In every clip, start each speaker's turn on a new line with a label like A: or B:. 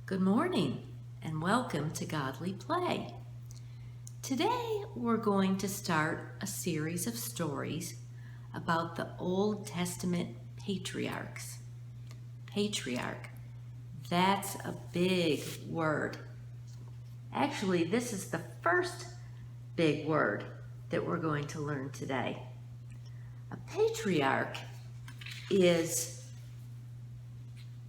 A: Good morning and welcome to Godly Play. Today we're going to start a series of stories about the Old Testament patriarchs. Patriarch, that's a big word. Actually, this is the first big word that we're going to learn today. A patriarch is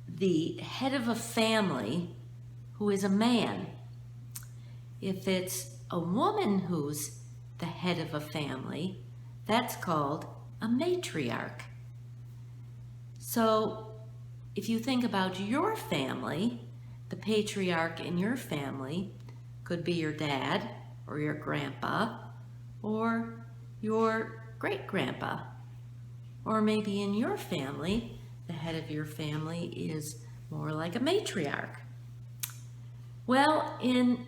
A: the head of a family who is a man. If it's a woman who's the head of a family, that's called a matriarch. So if you think about your family, the patriarch in your family could be your dad or your grandpa or your great-grandpa. Or maybe in your family, the head of your family is more like a matriarch. Well, in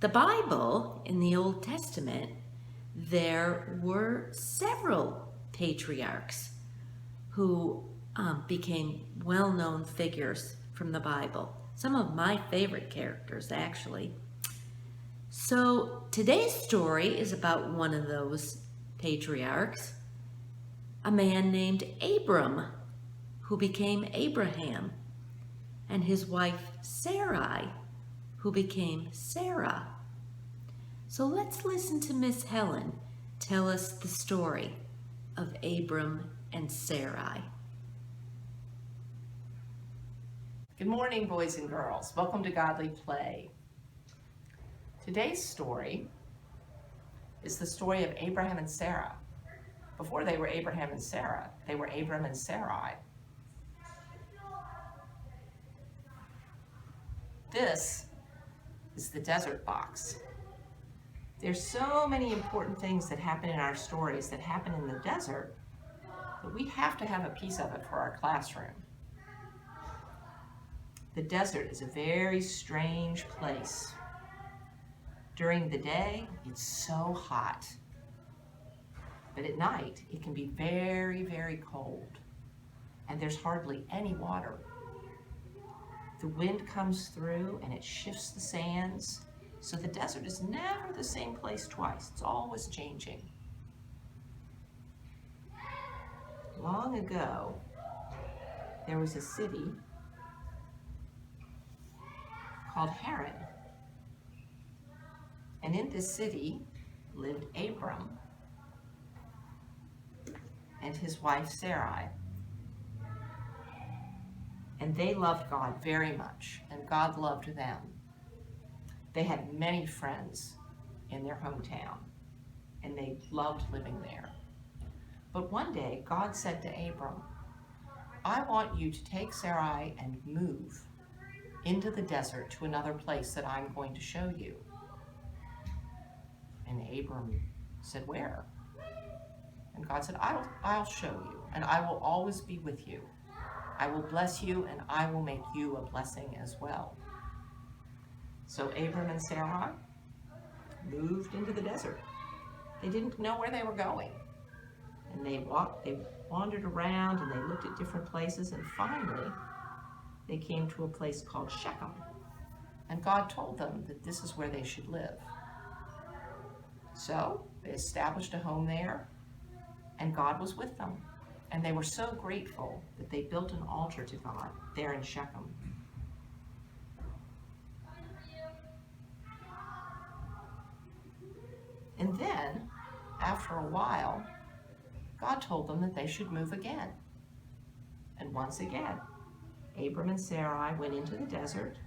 A: the Bible, in the Old Testament, there were several patriarchs who became well-known figures from the Bible. Some of my favorite characters, actually. So today's story is about one of those patriarchs, a man named Abram, who became Abraham, and his wife Sarai, who became Sarah. So let's listen to Miss Helen tell us the story of Abram and Sarai.
B: Good morning, boys and girls. Welcome to Godly Play. Today's story is the story of Abraham and Sarah. Before they were Abraham and Sarah, they were Abram and Sarai. This is the desert box. There's so many important things that happen in our stories that happen in the desert that we have to have a piece of it for our classroom. The desert is a very strange place. During the day, it's so hot. But at night, it can be very, very cold. And there's hardly any water. The wind comes through and it shifts the sands. So the desert is never the same place twice. It's always changing. Long ago, there was a city called Haran. And in this city lived Abram and his wife Sarai. And they loved God very much, and God loved them. They had many friends in their hometown, and they loved living there. But one day, God said to Abram, I want you to take Sarai and move into the desert to another place that I'm going to show you. And Abram said, where? And God said, I'll show you, and I will always be with you. I will bless you, and I will make you a blessing as well. So Abram and Sarai moved into the desert. They didn't know where they were going. And they wandered around, and they looked at different places, and finally, they came to a place called Shechem. And God told them that this is where they should live. So they established a home there, and God was with them. And they were so grateful that they built an altar to God there in Shechem. And then, after a while, God told them that they should move again. And once again, Abram and Sarai went into the desert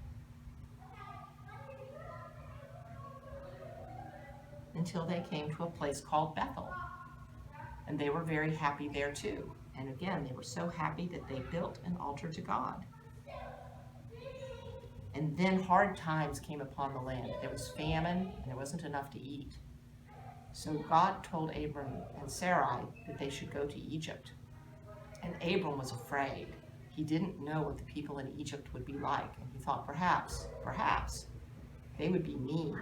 B: until they came to a place called Bethel. And they were very happy there too. And again, they were so happy that they built an altar to God. And then hard times came upon the land. There was famine, and there wasn't enough to eat. So God told Abram and Sarai that they should go to Egypt. And Abram was afraid. He didn't know what the people in Egypt would be like. And he thought perhaps they would be mean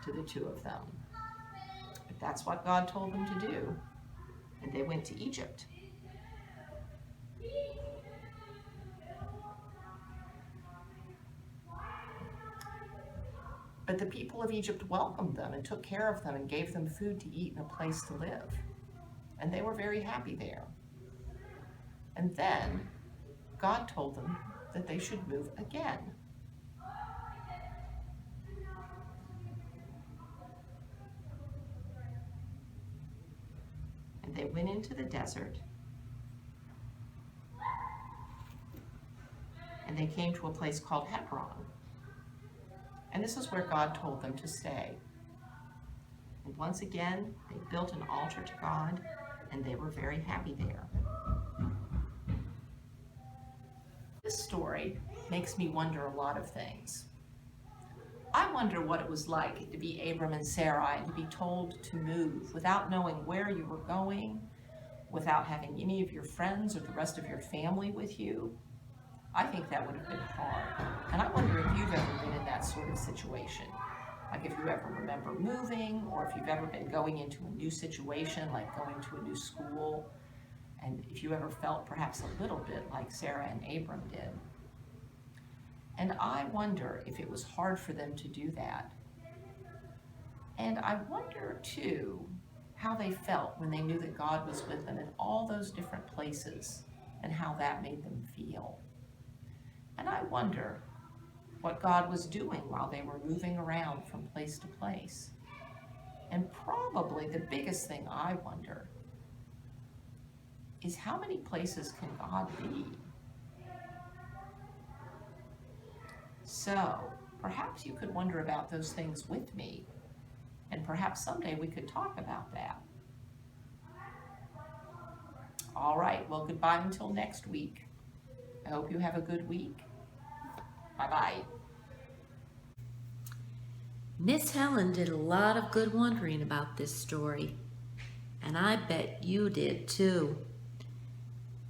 B: to the two of them. But that's what God told them to do. And they went to Egypt. But the people of Egypt welcomed them and took care of them and gave them food to eat and a place to live. And they were very happy there. And then God told them that they should move again. And they went into the desert. And they came to a place called Hebron. And this is where God told them to stay. And once again, they built an altar to God, and they were very happy there. This story makes me wonder a lot of things. I wonder what it was like to be Abram and Sarai and to be told to move without knowing where you were going, without having any of your friends or the rest of your family with you. I think that would have been hard. And I wonder if you've ever been in that sort of situation. Like if you ever remember moving, or if you've ever been going into a new situation, like going to a new school, and if you ever felt perhaps a little bit like Sarah and Abram did. And I wonder if it was hard for them to do that. And I wonder too how they felt when they knew that God was with them in all those different places and how that made them feel. And I wonder what God was doing while they were moving around from place to place. And probably the biggest thing I wonder is how many places can God be? So perhaps you could wonder about those things with me, and perhaps someday we could talk about that. All right, well, goodbye until next week. I hope you have a good week. Bye-bye.
A: Miss Helen did a lot of good wondering about this story, and I bet you did too.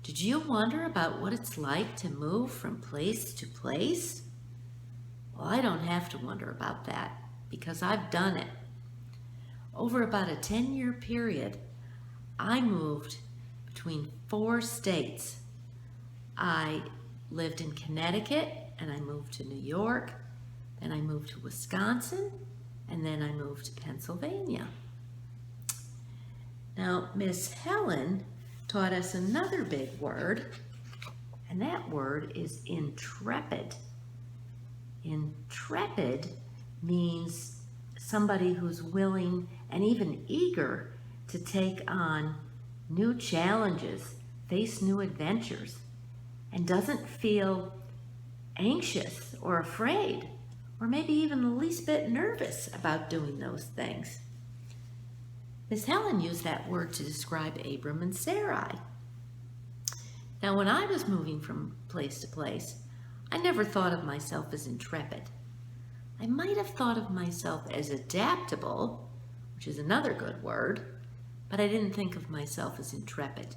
A: Did you wonder about what it's like to move from place to place? Well, I don't have to wonder about that because I've done it. Over about a 10-year period, I moved between 4 states. I lived in Connecticut, and I moved to New York, then I moved to Wisconsin, and then I moved to Pennsylvania. Now, Miss Helen taught us another big word, and that word is intrepid. Intrepid means somebody who's willing and even eager to take on new challenges, face new adventures, and doesn't feel anxious or afraid, or maybe even the least bit nervous about doing those things. Miss Helen used that word to describe Abram and Sarai. Now, when I was moving from place to place, I never thought of myself as intrepid. I might have thought of myself as adaptable, which is another good word, but I didn't think of myself as intrepid.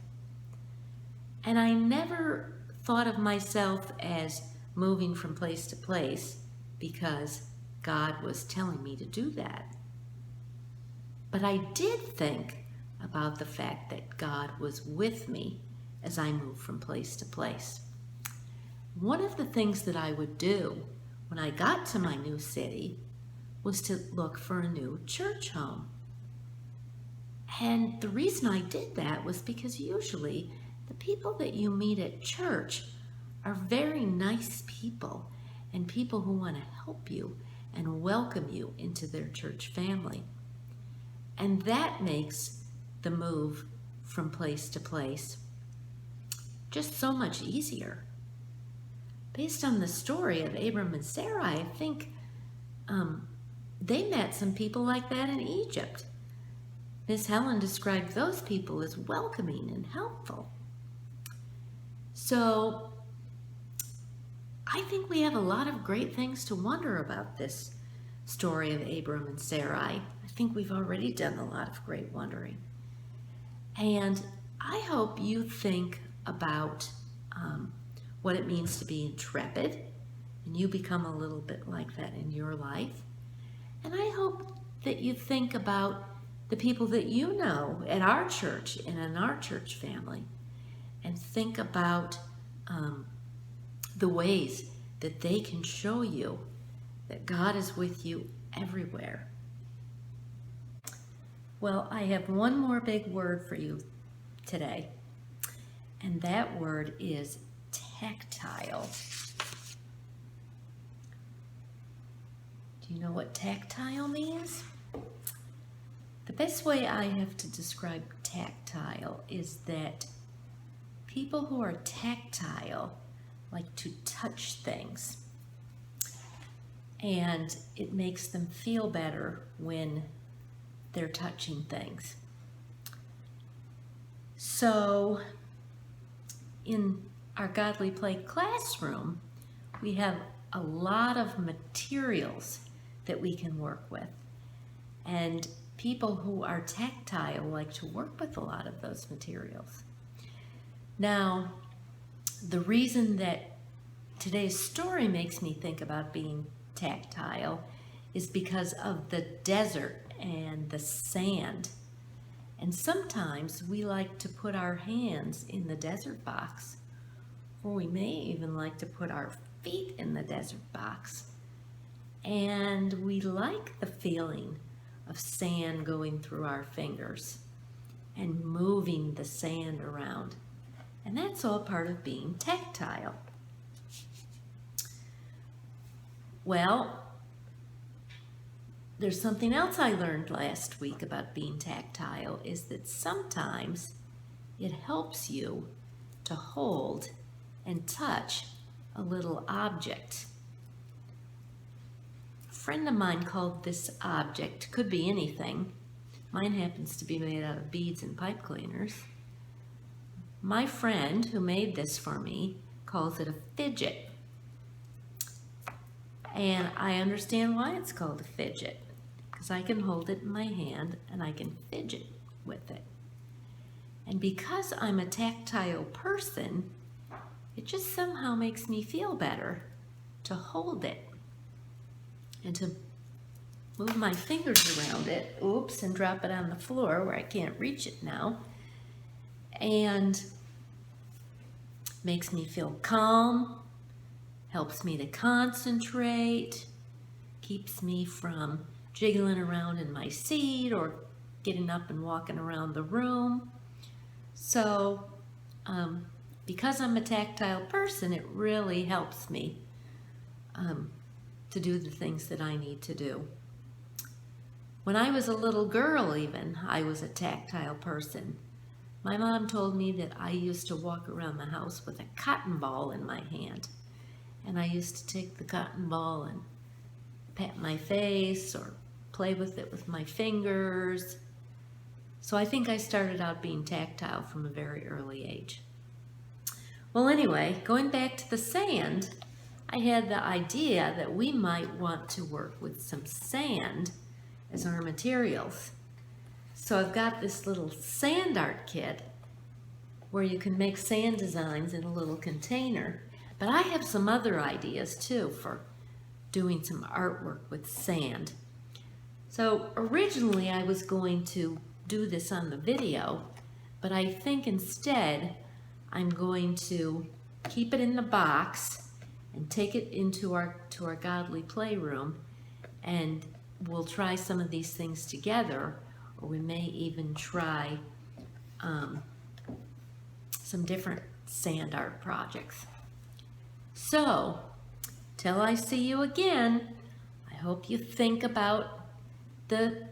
A: And I never thought of myself as moving from place to place because God was telling me to do that. But I did think about the fact that God was with me as I moved from place to place. One of the things that I would do when I got to my new city was to look for a new church home. And the reason I did that was because usually the people that you meet at church are very nice people and people who want to help you and welcome you into their church family. And that makes the move from place to place just so much easier. Based on the story of Abram and Sarai, I think they met some people like that in Egypt. Miss Helen described those people as welcoming and helpful. So I think we have a lot of great things to wonder about this story of Abram and Sarai. I think we've already done a lot of great wondering. And I hope you think about what it means to be intrepid, and you become a little bit like that in your life. And I hope that you think about the people that you know at our church and in our church family, and think about the ways that they can show you that God is with you everywhere. Well, I have one more big word for you today, and that word is tactile. Do you know what tactile means? The best way I have to describe tactile is that people who are tactile like to touch things, and it makes them feel better when they're touching things. So in our Godly Play classroom, we have a lot of materials that we can work with, and people who are tactile like to work with a lot of those materials. Now, the reason that today's story makes me think about being tactile is because of the desert and the sand. And sometimes we like to put our hands in the desert box, or we may even like to put our feet in the desert box. And we like the feeling of sand going through our fingers and moving the sand around. And that's all part of being tactile. Well, there's something else I learned last week about being tactile, is that sometimes it helps you to hold and touch a little object. A friend of mine called this object, could be anything. Mine happens to be made out of beads and pipe cleaners. My friend who made this for me calls it a fidget. And I understand why it's called a fidget, because I can hold it in my hand and I can fidget with it. And because I'm a tactile person, it just somehow makes me feel better to hold it and to move my fingers around it, oops, and drop it on the floor where I can't reach it now. And makes me feel calm, helps me to concentrate, keeps me from jiggling around in my seat or getting up and walking around the room. So, because I'm a tactile person, it really helps me to do the things that I need to do. When I was a little girl even, I was a tactile person. My mom told me that I used to walk around the house with a cotton ball in my hand. And I used to take the cotton ball and pat my face or play with it with my fingers. So I think I started out being tactile from a very early age. Well, anyway, going back to the sand, I had the idea that we might want to work with some sand as our materials. So I've got this little sand art kit where you can make sand designs in a little container. But I have some other ideas too for doing some artwork with sand. So originally I was going to do this on the video, but I think instead I'm going to keep it in the box and take it into our Godly Playroom, and we'll try some of these things together, or we may even try some different sand art projects. So, till I see you again, I hope you think about the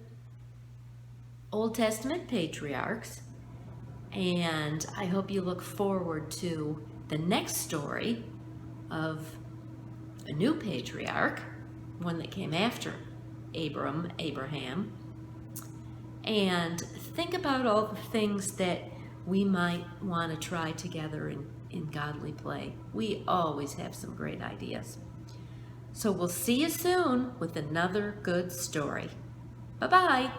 A: Old Testament patriarchs, and I hope you look forward to the next story of a new patriarch, one that came after Abraham, and think about all the things that we might want to try together in Godly Play. We always have some great ideas. So we'll see you soon with another good story. Bye-bye.